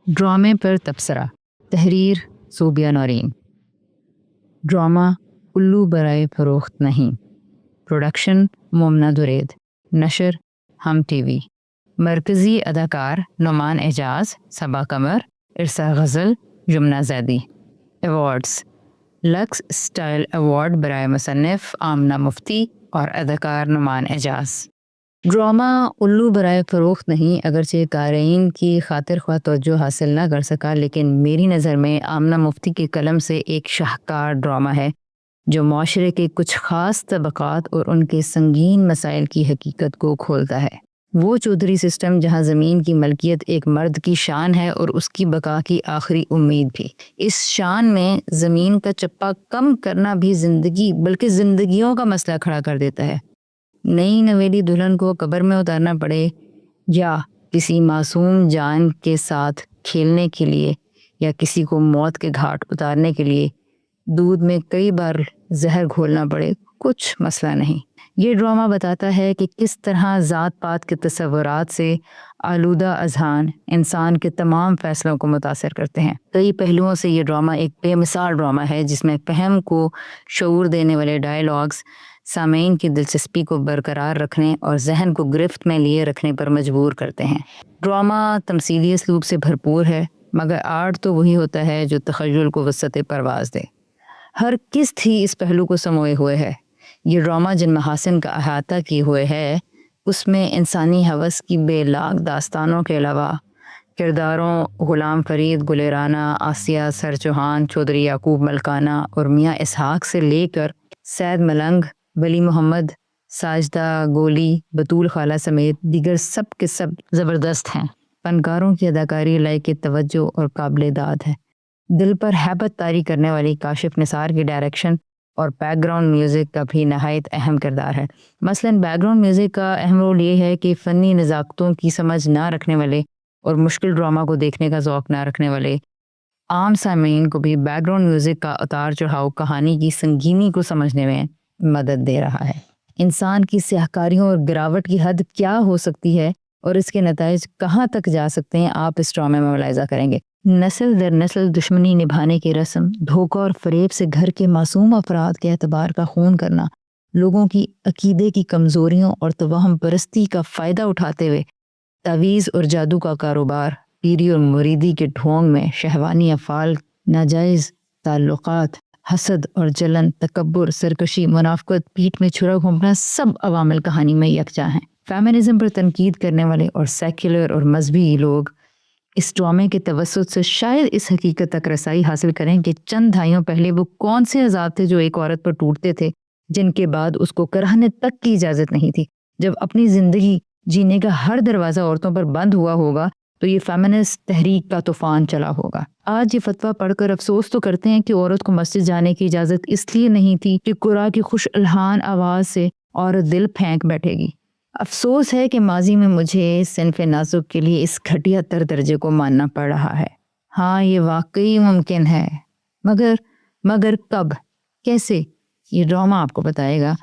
ڈرامے پر تبصرہ، تحریر صوبیہ نورین۔ ڈرامہ الو برائے فروخت نہیں، پروڈکشن مومنہ درید، نشر ہم ٹی وی۔ مرکزی اداکار نعمان اعجاز، Saba Qamar, Irsa Ghazal, Yumna Zaidi. Awards: Lux Style Award برائے مصنف آمنہ مفتی اور اداکار نعمان اعجاز۔ ڈرامہ الو برائے فروخت نہیں اگرچہ قارئین کی خاطر خواہ توجہ حاصل نہ کر سکا، لیکن میری نظر میں آمنہ مفتی کے قلم سے ایک شاہکار ڈرامہ ہے جو معاشرے کے کچھ خاص طبقات اور ان کے سنگین مسائل کی حقیقت کو کھولتا ہے۔ وہ چودھری سسٹم جہاں زمین کی ملکیت ایک مرد کی شان ہے اور اس کی بقا کی آخری امید بھی۔ اس شان میں زمین کا چپا کم کرنا بھی زندگی بلکہ زندگیوں کا مسئلہ کھڑا کر دیتا ہے۔ نئی نویلی دلہن کو قبر میں اتارنا پڑے یا کسی معصوم جان کے ساتھ کھیلنے کے لیے یا کسی کو موت کے گھاٹ اتارنے کے لیے دودھ میں کئی بار زہر گھولنا پڑے، کچھ مسئلہ نہیں۔ یہ ڈرامہ بتاتا ہے کہ کس طرح ذات پات کے تصورات سے آلودہ اذہان انسان کے تمام فیصلوں کو متاثر کرتے ہیں۔ کئی پہلوؤں سے یہ ڈرامہ ایک بے مثال ڈرامہ ہے جس میں فہم کو شعور دینے والے ڈائیلاگز سامعین کی دلچسپی کو برقرار رکھنے اور ذہن کو گرفت میں لیے رکھنے پر مجبور کرتے ہیں۔ ڈرامہ تمثیلی اسلوب سے بھرپور ہے، مگر آرٹ تو وہی ہوتا ہے جو تخیل کو وسعت پرواز دے۔ ہر قسط ہی اس پہلو کو سموئے ہوئے ہے۔ یہ ڈرامہ جن محاسن کا احاطہ کیے ہوئے ہے اس میں انسانی ہوس کی بے لاگ داستانوں کے علاوہ کرداروں غلام فرید گلِ رانا، آسیہ سر چوہان، چودھری یعقوب ملکانہ اور میاں اسحاق سے لے کر سید ملنگ، ولی محمد، ساجدہ گولی، بطول خالہ سمیت دیگر سب کے سب زبردست ہیں۔ فنکاروں کی اداکاری لائق توجہ اور قابل داد ہے۔ دل پر ہیبت طاری کرنے والی کاشف نثار کی ڈائریکشن اور بیک گراؤنڈ میوزک کا بھی نہایت اہم کردار ہے۔ مثلاً بیک گراؤنڈ میوزک کا اہم رول یہ ہے کہ فنی نزاکتوں کی سمجھ نہ رکھنے والے اور مشکل ڈرامہ کو دیکھنے کا ذوق نہ رکھنے والے عام سامعین کو بھی بیک گراؤنڈ میوزک کا اتار چڑھاؤ کہانی کی سنگینی کو سمجھنے میں مدد دے رہا ہے۔ انسان کی سیاہکاریوں اور گراوٹ کی حد کیا ہو سکتی ہے اور اس کے نتائج کہاں تک جا سکتے ہیں، آپ اس ڈرامے میں ملاحظہ کریں گے۔ نسل در نسل دشمنی نبھانے کی رسم، دھوکہ اور فریب سے گھر کے معصوم افراد کے اعتبار کا خون کرنا، لوگوں کی عقیدے کی کمزوریوں اور توہم پرستی کا فائدہ اٹھاتے ہوئے تعویذ اور جادو کا کاروبار، پیری اور مریدی کے ڈھونگ میں شہوانی افعال، ناجائز تعلقات، حسد اور جلن، تکبر، سرکشی، منافقت، پیٹھ میں چھرا گھونپنا، سب عوامل کہانی میں یکجا ہیں۔ فیمنزم پر تنقید کرنے والے اور سیکولر اور مذہبی لوگ اس ڈرامے کے توسط سے شاید اس حقیقت تک رسائی حاصل کریں کہ چند دہائیوں پہلے وہ کون سے عذاب تھے جو ایک عورت پر ٹوٹتے تھے، جن کے بعد اس کو کرہنے تک کی اجازت نہیں تھی۔ جب اپنی زندگی جینے کا ہر دروازہ عورتوں پر بند ہوا ہوگا تو یہ فیمنسٹ تحریک کا طوفان چلا ہوگا۔ آج یہ فتویٰ پڑھ کر افسوس تو کرتے ہیں کہ عورت کو مسجد جانے کی اجازت اس لیے نہیں تھی کہ قرآ کی خوش الحان آواز سے عورت دل پھینک بیٹھے گی۔ افسوس ہے کہ ماضی میں مجھے صنف نازک کے لیے اس گھٹیا تر درجے کو ماننا پڑ رہا ہے۔ ہاں، یہ واقعی ممکن ہے، مگر کب، کیسے؟ یہ ڈرامہ آپ کو بتائے گا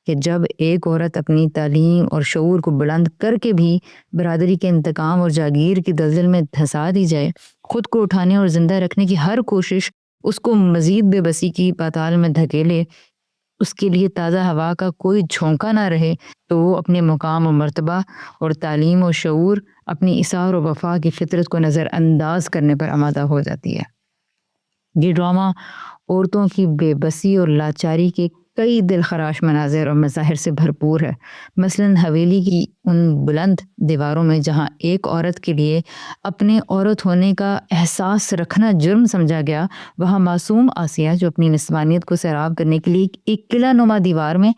کہ جب ایک عورت اپنی تعلیم اور شعور کو بلند کر کے بھی برادری کے انتقام اور جاگیر کی دلدل میں دھسا دی جائے، خود کو اٹھانے اور زندہ رکھنے کی ہر کوشش اس کو مزید بے بسی کی پاتال میں دھکیلے، اس کے لیے تازہ ہوا کا کوئی جھونکا نہ رہے، تو وہ اپنے مقام و مرتبہ اور تعلیم و شعور، اپنی اثار و وفا کی فطرت کو نظر انداز کرنے پر آمادہ ہو جاتی ہے۔ یہ ڈرامہ عورتوں کی بے بسی اور لاچاری کے کئی دل خراش مناظر اور مظاہر سے بھرپور ہے۔ مثلاً حویلی کی ان بلند دیواروں میں جہاں ایک عورت کے لیے اپنے عورت ہونے کا احساس رکھنا جرم سمجھا گیا، وہاں معصوم آسیہ جو اپنی نسوانیت کو سیراب کرنے کے لیے ایک قلعہ نما دیوار میں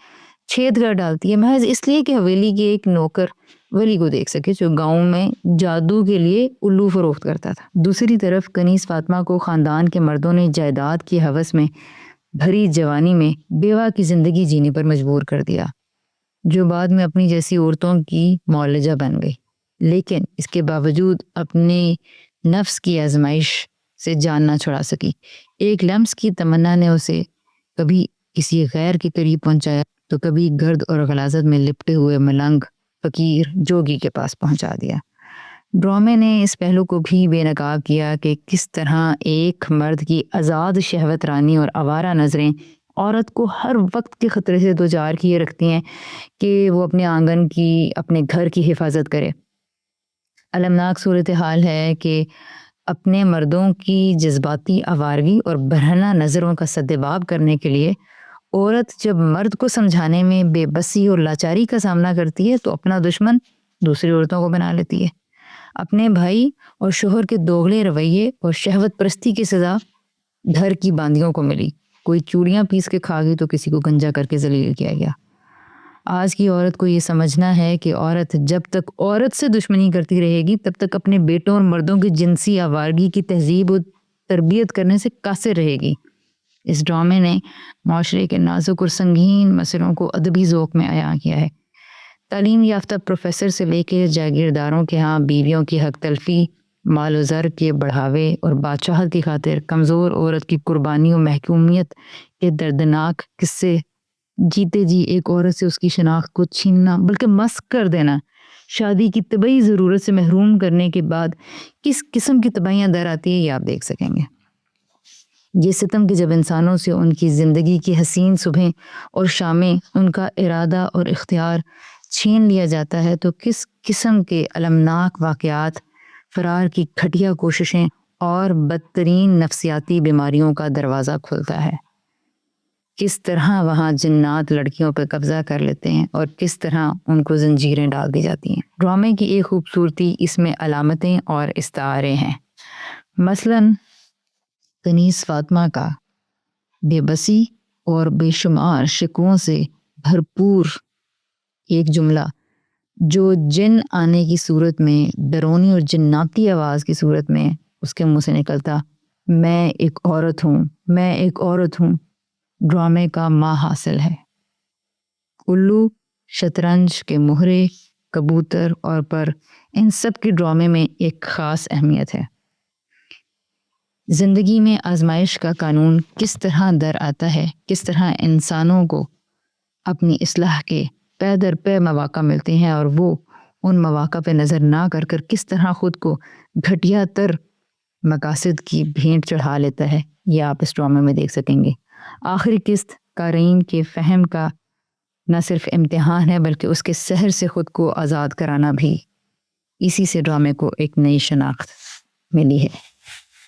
چھید کر ڈالتی ہے، محض اس لیے کہ حویلی کے ایک نوکر ولی کو دیکھ سکے جو گاؤں میں جادو کے لیے الو فروخت کرتا تھا۔ دوسری طرف کنیز فاطمہ کو خاندان کے مردوں نے جائیداد کی ہوس میں بھری جوانی میں بیوہ کی زندگی جینے پر مجبور کر دیا، جو بعد میں اپنی جیسی عورتوں کی معالجہ بن گئی، لیکن اس کے باوجود اپنے نفس کی آزمائش سے جان نہ چھڑا سکی۔ ایک لمس کی تمنا نے اسے کبھی کسی غیر کے قریب پہنچایا تو کبھی گرد اور غلاظت میں لپٹے ہوئے ملنگ فقیر جوگی کے پاس پہنچا دیا۔ ڈرامے نے اس پہلو کو بھی بے نقاب کیا کہ کس طرح ایک مرد کی آزاد شہوت رانی اور آوارہ نظریں عورت کو ہر وقت کے خطرے سے دوچار کیے رکھتی ہیں کہ وہ اپنے آنگن کی، اپنے گھر کی حفاظت کرے۔ المناک صورتحال ہے کہ اپنے مردوں کی جذباتی آوارگی اور برہنہ نظروں کا سدباب کرنے کے لیے عورت جب مرد کو سمجھانے میں بے بسی اور لاچاری کا سامنا کرتی ہے تو اپنا دشمن دوسری عورتوں کو بنا لیتی ہے۔ اپنے بھائی اور شوہر کے دوغلے رویے اور شہوت پرستی کی سزا گھر کی باندیوں کو ملی۔ کوئی چوڑیاں پیس کے کھا گئی تو کسی کو گنجا کر کے ذلیل کیا گیا۔ آج کی عورت کو یہ سمجھنا ہے کہ عورت جب تک عورت سے دشمنی کرتی رہے گی تب تک اپنے بیٹوں اور مردوں کی جنسی آوارگی کی تہذیب و تربیت کرنے سے قاصر رہے گی۔ اس ڈرامے نے معاشرے کے نازک اور سنگین مسئلوں کو ادبی ذوق میں عیاں کیا ہے۔ تعلیم یافتہ پروفیسر سے لے کے جاگیرداروں کے ہاں بیویوں کی حق تلفی، مال و زر کے بڑھاوے اور بادشاہت کی خاطر کمزور عورت کی قربانی و محکومیت کے دردناک قصے جیتے جی ایک عورت سے اس کی شناخت کو چھیننا بلکہ مسخ کر دینا، شادی کی طبعی ضرورت سے محروم کرنے کے بعد کس قسم کی تباہیاں در آتی ہے یہ آپ دیکھ سکیں گے۔ یہ ستم کہ جب انسانوں سے ان کی زندگی کی حسین صبحیں اور شامیں، ان کا ارادہ اور اختیار چھین لیا جاتا ہے تو کس قسم کے المناک واقعات، فرار کی گھٹیا کوششیں اور بدترین نفسیاتی بیماریوں کا دروازہ کھلتا ہے۔ کس طرح وہاں جنات لڑکیوں پر قبضہ کر لیتے ہیں اور کس طرح ان کو زنجیریں ڈال دی جاتی ہیں۔ ڈرامے کی ایک خوبصورتی اس میں علامتیں اور استعارے ہیں۔ مثلاً کنیز فاطمہ کا بے بسی اور بے شمار شکووں سے بھرپور ایک جملہ جو جن آنے کی صورت میں، ڈرونی اور جناتی آواز کی صورت میں اس کے منہ سے نکلتا، میں ایک عورت ہوں، میں ایک عورت ہوں، ڈرامے کا ماں حاصل ہے۔ الو، شطرنج کے مہرے، کبوتر اور پر، ان سب کی ڈرامے میں ایک خاص اہمیت ہے۔ زندگی میں آزمائش کا قانون کس طرح در آتا ہے، کس طرح انسانوں کو اپنی اصلاح کے پے در پے مواقع ملتے ہیں اور وہ ان مواقع پہ نظر نہ کر کر کس طرح خود کو گھٹیا تر مقاصد کی بھینٹ چڑھا لیتا ہے، یہ آپ اس ڈرامے میں دیکھ سکیں گے۔ آخری قسط قارئین کے فہم کا نہ صرف امتحان ہے بلکہ اس کے سحر سے خود کو آزاد کرانا بھی۔ اسی سے ڈرامے کو ایک نئی شناخت ملی ہے۔